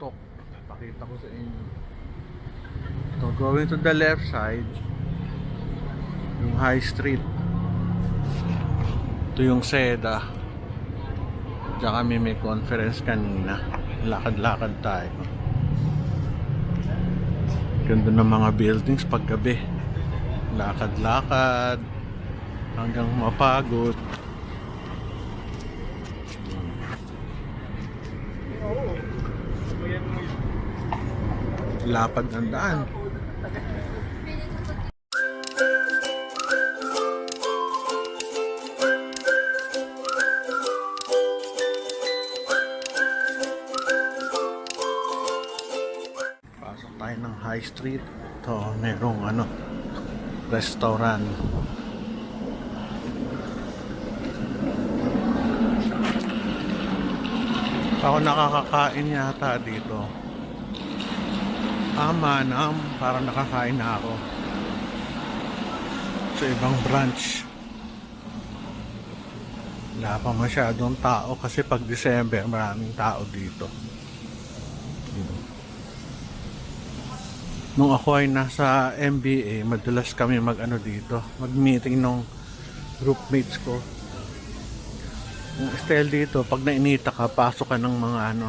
tuktok. Pakita ko sa inyo. So going to the left side, yung High Street. Ito yung Seda. Diyan kami may conference kanina. Lakad-lakad tayo. Ganda ng mga buildings paggabi. Lakad-lakad hanggang mapagod. Lapad ng daan. Pasok tayo ng High Street. Ito, merong restaurant. Ako nakakakain yata dito. Parang nakakain na ako sa ibang branch. Wala pa masyadong tao kasi pag December maraming tao dito. Nung ako ay nasa MBA, madalas kami dito, mag-meeting ng groupmates ko. Yung style dito, pag nainita ka, pasok ka ng mga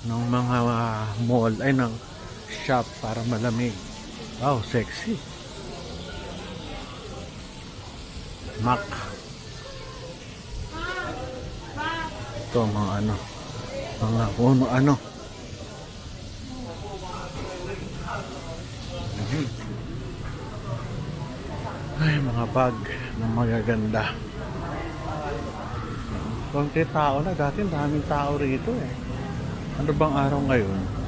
ng mga mall, ng shop para malamig. Wow, sexy. Mac. Ito mga mga ano. Ay, mga bag na magaganda. Konti tao na. Dati daming tao rito eh. Ano bang araw ngayon?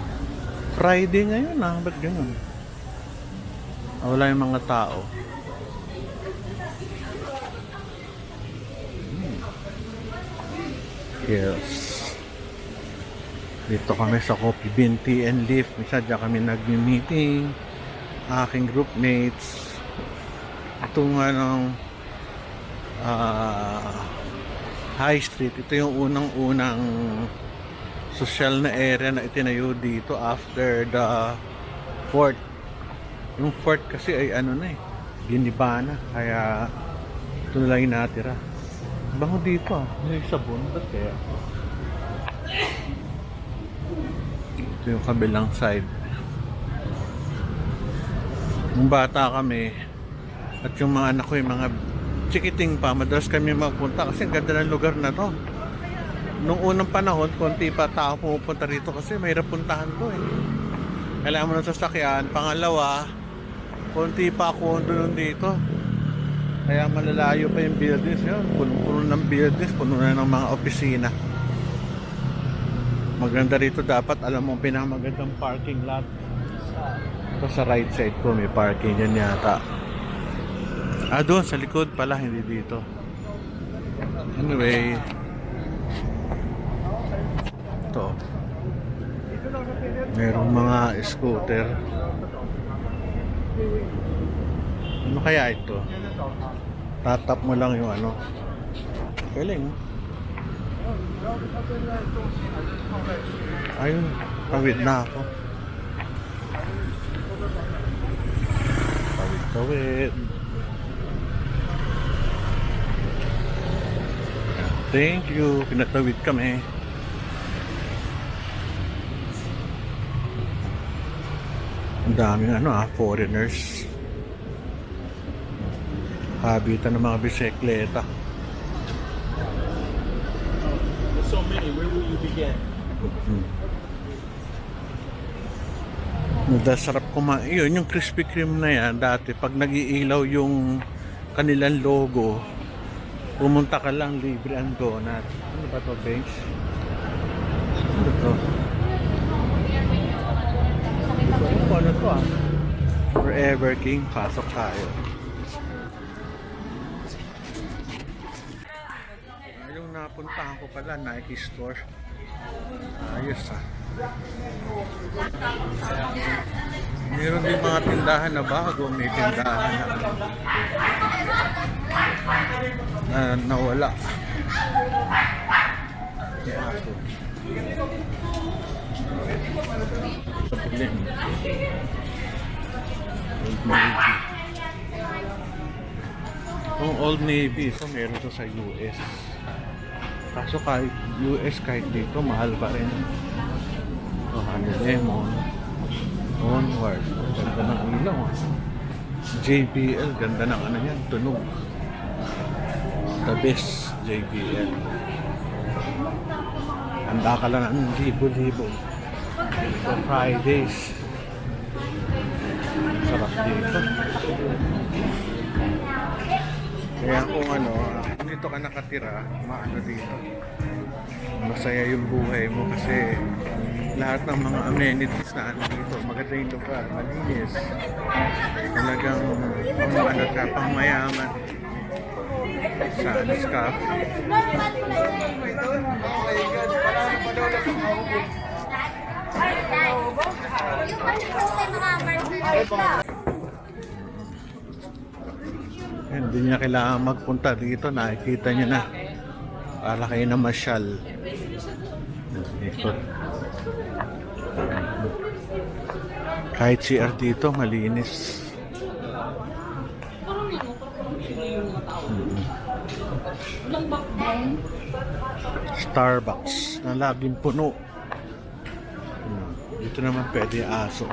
Friday ngayon ba't ganun? Wala yung mga tao. Yes. Dito kami sa Coffee Bean Tea and Leaf. Minsan dyan kami nag-meeting. Aking groupmates. Itong High Street. Ito yung unang-unang social na area na itinayo dito after the fort. Yung fort kasi ay giniba na. Kaya ito na lang yung natira. Bango dito may sabon. Ba't kaya? Ito yung kabilang side. Nung bata kami at yung mga anak ko, yung mga chikiting pa, madalas kami magpunta kasi ang ganda ng lugar na to. Nung unang panahon, konti pa tao pumupunta rito kasi mahirap puntahan to eh. Kailangan mo ng sasakyan. Pangalawa, konti pa ako doon dito. Kaya malalayo pa yung buildings yun. Puno-puno ng buildings, puno na ng mga opisina. Maganda rito dapat, alam mo, pinamagandang parking lot. Ito sa right side ko, may parking yan yata. Doon sa likod pala, hindi dito. Anyway, ito merong mga scooter. Ano kaya ito? Tatap mo lang yung galing. Ayun, pawid na ako. Pawid. Thank you, pinatawid kami. Ang daming foreigners. Habitan ng mga bisikleta. So many, where will you begin? Sarap kumain. Yun, yung Krispy Kreme na yan, dati pag nag-iilaw yung kanilang logo, pumunta ka lang, libre ang donut. Ano ba to, bench? Ano to? Ano to Forever King, pasok tayo. Yung napuntahan ko pala, Nike store. Ayos Meron din mga tindahan na bago, may tindahan na nawala. din. Old Navy. Kung Old Navy, so meron to sa US. Kaso kahit US, kahit dito, mahal pa rin. Oh, Honey Lemon. Onward. Ganda ng ilaw. JBL, ganda ng ano yan, tunog. The best JBL. Handa ka lang ng libo-libo. So Fridays. Sarap dito. Kaya kung ano, dito ka nakatira, maano dito. Masaya yung buhay mo kasi lahat ng mga amenities na ano dito, maganda yung lugar, malinis. Talagang pang ano ka, pang mayaman. Sa Aniscaf. Hindi niya kailangan magpunta dito, nakikita niyo na para kayo na masyal. Ikot. Kahit CR dito malinis. Starbucks na laging puno. Dito naman pwede aso.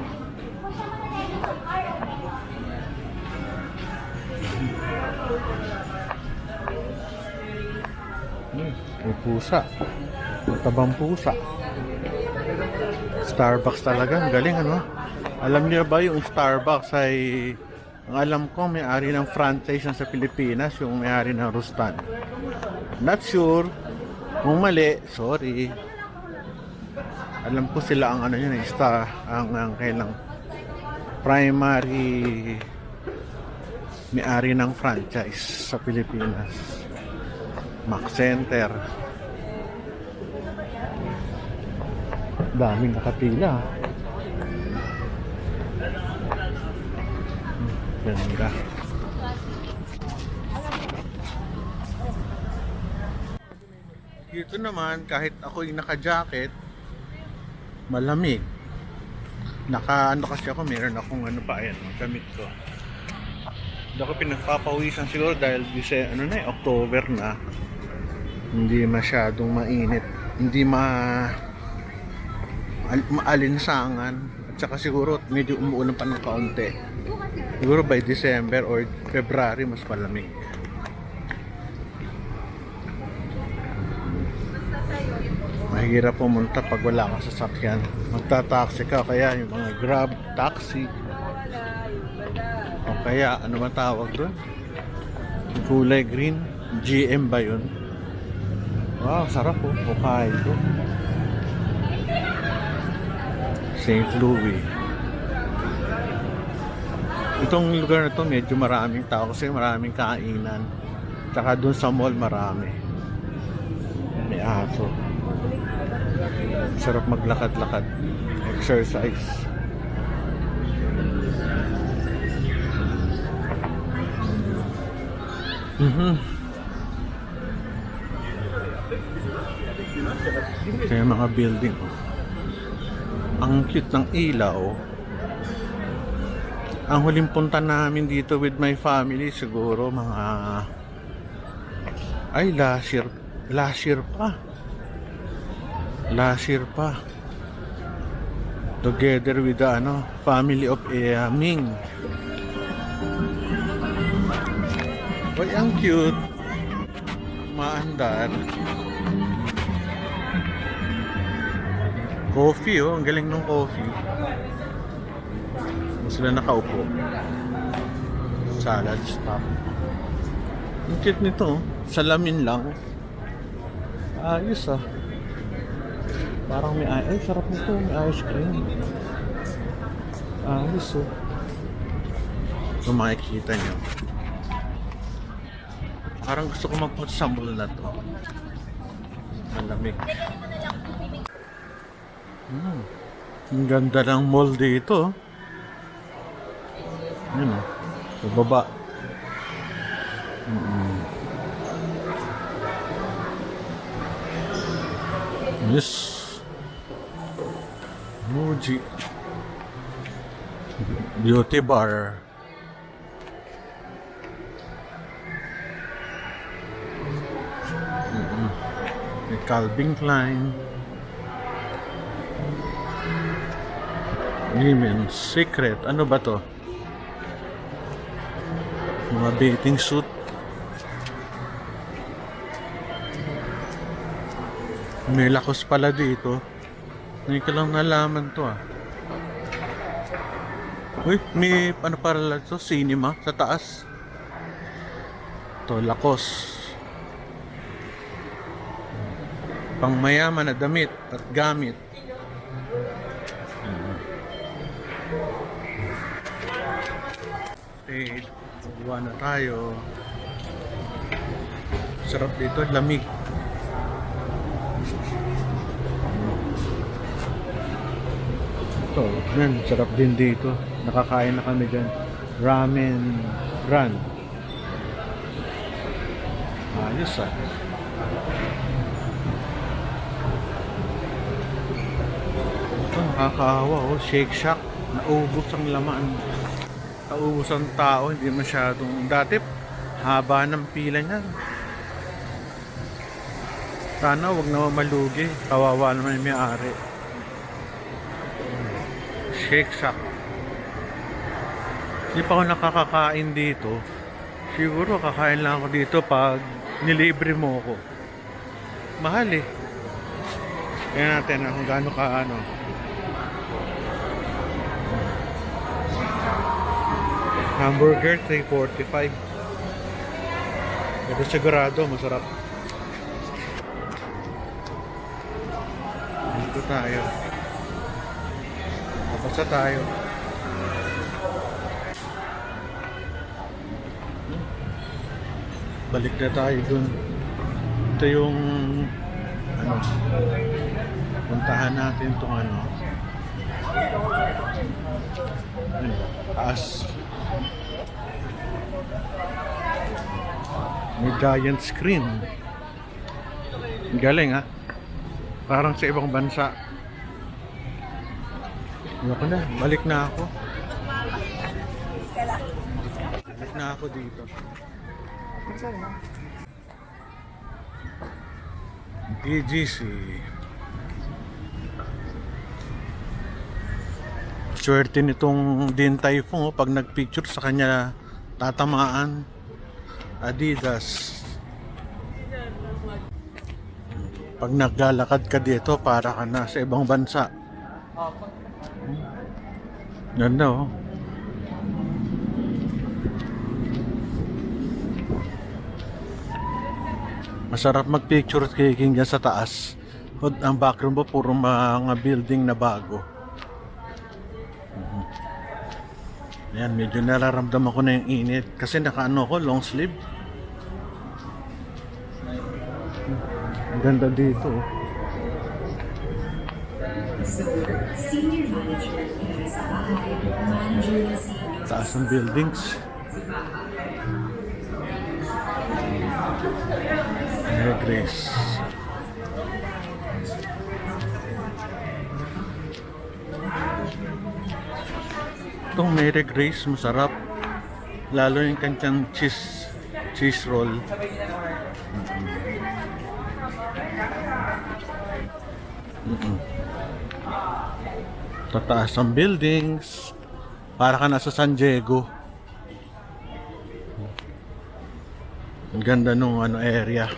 May pusa. Tabang pusa. Starbucks talaga. Ang galing ano? Alam niyo ba yung Starbucks ay ang alam ko may-ari ng franchise sa Pilipinas, yung may-ari ng Rustan. Not sure. Kung mali, sorry. Alam ko sila ang ano yun, ang kailang primary may-ari ng franchise sa Pilipinas. Mac Center. Daming nakapila. Ganda. Dito naman, kahit ako'y naka-jacket, malamig. Ano kasi ako, meron akong ano pa, ayan, gamit ko. Hindi ako pinagpapawisan siguro dahil October na. Hindi masyadong mainit. Hindi maalinsangan. At saka siguro medyo umuulan pa ng kaunti. Siguro by December or February mas malamig. Mahirap pumunta pag wala kang sasakyan. Magta-taxi ka, kaya yung mga Grab, taxi. O kaya, ano ba tawag doon? Kulay green. GM ba yun? Wow, sarap po. Hokkaido. St. Louis. Itong lugar na to medyo maraming tao kasi maraming kainan. Tsaka doon sa mall marami. May aso. Sarap maglakad-lakad. Exercise. Ito yung mga building. Ang cute ng ilaw. Ang huling punta namin dito with my family siguro mga last year pa together with the family of Ming. Boy, ang cute. Maandar. Coffee, ang galing ng coffee. Sila nakaupo. Salad stop. Ang cute nito. Salamin lang. Ayos ah. Parang may sarap nito. May ice cream. Ayos oh. Kung makikita nyo. Parang gusto ko magpunta sa mall na to. Malamig. Ang ganda ng mall dito. Yun o. Sa baba. Yes. Muji. Beauty bar. May Calvin Klein. Women's Secret. Ano ba to? Mga bathing suit. May lakos pala dito. Ngayon ko lang nalaman to ah. Uy, may ano para to? Cinema sa taas. To, lakos. Pangmayaman na damit at gamit. Okay, buwan na tayo. Sarap dito, lamig. Ito, yan, sarap din dito. Nakakain na kami dyan. Ramen run. Ayos ah. Ito, nakakaawa oh. Shake Shack. Naubos ang laman. Naubos ang tao. Hindi masyadong... Dati, haba ng pila niyan. Sana wag na malugi. Kawawa naman yung may-ari. Shake Shack. Hindi pa ako nakakakain dito. Siguro kakain lang ako dito pag nilibre mo ako. Mahal eh. Kaya natin kung gaano ka ano. Hamburger 345. Pero sigurado masarap. Dito tayo. Tapos tayo. Balik na tayo dun. Ito yung ano, puntahan natin itong ano, taas. May giant screen. Galing ha. Parang sa ibang bansa. Ayoko na, balik na ako. Balik na ako dito. BGC. Swerte nitong Din Tai Fung pag nagpicture sa kanya tatamaan. Adidas. Pag naglalakad ka dito para ka na sa ibang bansa. Ganda oh. Masarap mag-picture taking dyan sa taas. Ang background mo puro mga building na bago. Ayan, medyo nararamdaman ko na yung init. Kasi naka-ano ko, long sleeve. Ang ganda dito. Oh. Taas ng buildings. Mary Grace. Itong Mary Grace masarap. Lalo yung kanyang cheese roll. Tataas ang buildings. Para ka nasa San Diego. Ang ganda nung ano area.